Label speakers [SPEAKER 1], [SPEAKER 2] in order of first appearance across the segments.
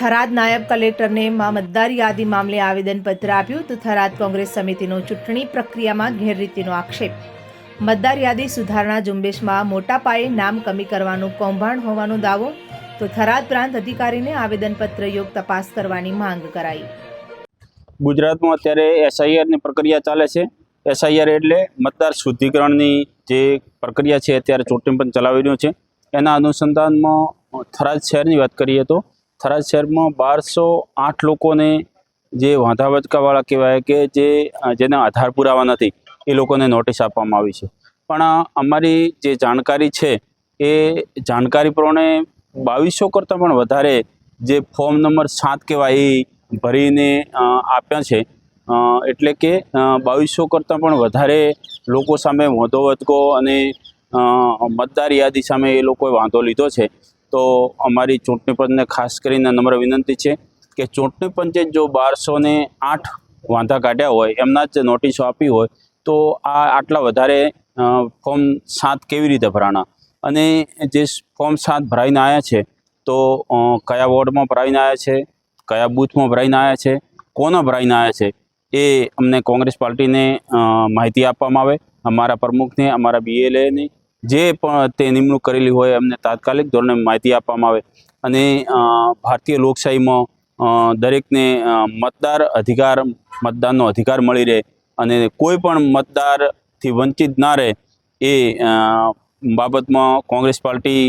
[SPEAKER 1] થરાદ નાયબ કલેક્ટરને મતદાર યાદી મામલે આવેદનપત્ર આપ્યું તો થરાદ કોંગ્રેસ સમિતિનો ચૂંટણી પ્રક્રિયામાં ગેરરીતિનો આક્ષેપ. મતદાર યાદી સુધારણા ઝુંબેશમાં મોટા પાયે નામ કમી કરવાનું કૌભાંડ હોવાનો દાવો તો થરાદ પ્રાંત અધિકારીને આવેદનપત્ર યોગ તપાસ કરવાની માંગ કરાઈ.
[SPEAKER 2] ગુજરાતમાં અત્યારે એસઆઈઆરની પ્રક્રિયા ચાલે છે. એસઆઈઆર એટલે મતદાર શુદ્ધિકરણની જે પ્રક્રિયા છે અત્યારે ચૂંટણી પંચ ચલાવી રહ્યું છે. એના અનુસંધાનમાં થરાદ શહેરની વાત કરીએ તો થરાદ શહેરમાં 1208 લોકોને જે વાંધા વચકાવાળા કહેવાય કે જેના આધાર પુરાવા નથી એ લોકોને નોટિસ આપવામાં આવી છે. પણ અમારી જે જાણકારી છે એ જાણકારી પ્રમાણે 2200 કરતાં પણ વધારે જે ફોર્મ નંબર 7 કહેવાય એ ભરીને આપ્યા છે. એટલે કે 2200 કરતાં પણ વધારે લોકો સામે વાંધો વચકો અને મતદાર યાદી સામે એ લોકોએ વાંધો લીધો છે. તો અમારી ચૂંટણી પંચને ખાસ કરીને નમ્ર વિનંતી છે કે ચૂંટણી પંચે જો 1208 વાંધા કાઢ્યા હોય એમના જ નોટિસો આપી હોય તો આટલા વધારે ફોર્મ 7 કેવી રીતે ભરાણા અને જે ફોર્મ 7 ભરાઈને આવ્યા છે તો કયા વોર્ડમાં ભરાઈને આવ્યા છે, કયા બૂથમાં ભરાઈને આવ્યા છે, કોના ભરાઈને આવ્યા છે એ અમને કોંગ્રેસ પાર્ટીને માહિતી આપવામાં આવે. અમારા પ્રમુખને, અમારા BLAને જે પણ તે નિમણૂક કરેલી હોય એમને તાત્કાલિક ધોરણે માહિતી આપવામાં આવે. અને ભારતીય લોકશાહીમાં દરેકને મતદાનનો અધિકાર મળી રહે અને કોઈ પણ મતદારથી વંચિત ના રહે એ બાબતમાં કોંગ્રેસ પાર્ટી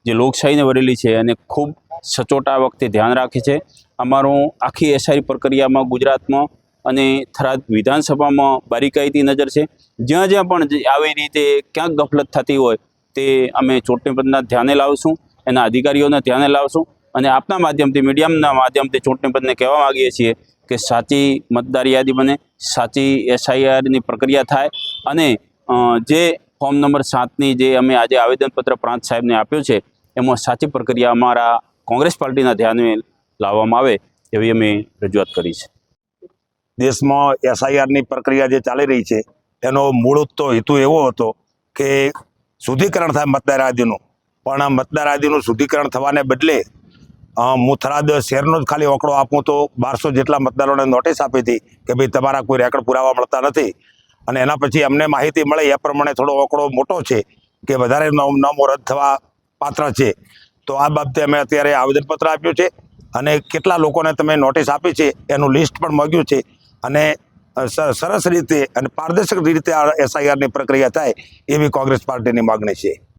[SPEAKER 2] જે લોકશાહીને વરેલી છે અને ખૂબ સચોટ આ વખતે ધ્યાન રાખે છે. અમારું આખી એસઆઈ પ્રક્રિયામાં ગુજરાતમાં અને થરાદ વિધાનસભામાં બારીકાઈથી નજર છે. જ્યાં જ્યાં પણ આવી રીતે ક્યાંક ગફલત થતી હોય તે અમે ચૂંટણી પંચના ધ્યાને લાવશું, એના અધિકારીઓને ધ્યાને લાવશું અને આપના માધ્યમથી, મીડિયાના માધ્યમથી ચૂંટણી પંચને કહેવા માગીએ છીએ કે સાચી મતદાર યાદી બને, સાચી એસઆઈઆરની પ્રક્રિયા થાય અને જે ફોર્મ નંબર 7ની જે અમે આજે આવેદનપત્ર પ્રાંત સાહેબને આપ્યું છે એમાં સાચી પ્રક્રિયા અમારા કોંગ્રેસ પાર્ટીના ધ્યાને લાવવામાં આવે એવી અમે રજૂઆત કરી છે.
[SPEAKER 3] દેશમાં એસઆઈઆરની પ્રક્રિયા જે ચાલી રહી છે એનો મૂળ તો હેતુ એવો હતો કે શુદ્ધિકરણ થાય મતદાર યાદીનું, પણ મતદાર યાદીનું શુદ્ધિકરણ થવાને બદલે હું થરાદ શહેરનો જ ખાલી આંકડો આપું તો 1200 જેટલા મતદારોને નોટિસ આપી હતી કે ભાઈ તમારા કોઈ રેકર્ડ પુરાવા મળતા નથી. અને એના પછી અમને માહિતી મળી એ પ્રમાણે થોડો આંકડો મોટો છે કે વધારે નામો રદ થવા પાત્ર છે. તો આ બાબતે અમે અત્યારે આવેદનપત્ર આપ્યું છે અને કેટલા લોકોને તમે નોટિસ આપી છે એનું લિસ્ટ પણ માંગ્યું છે અને સરસ રીતે અને પારદર્શક રીતે આ એસઆઈઆરની પ્રક્રિયા થાય એવી કોંગ્રેસ પાર્ટીની માગણી છે.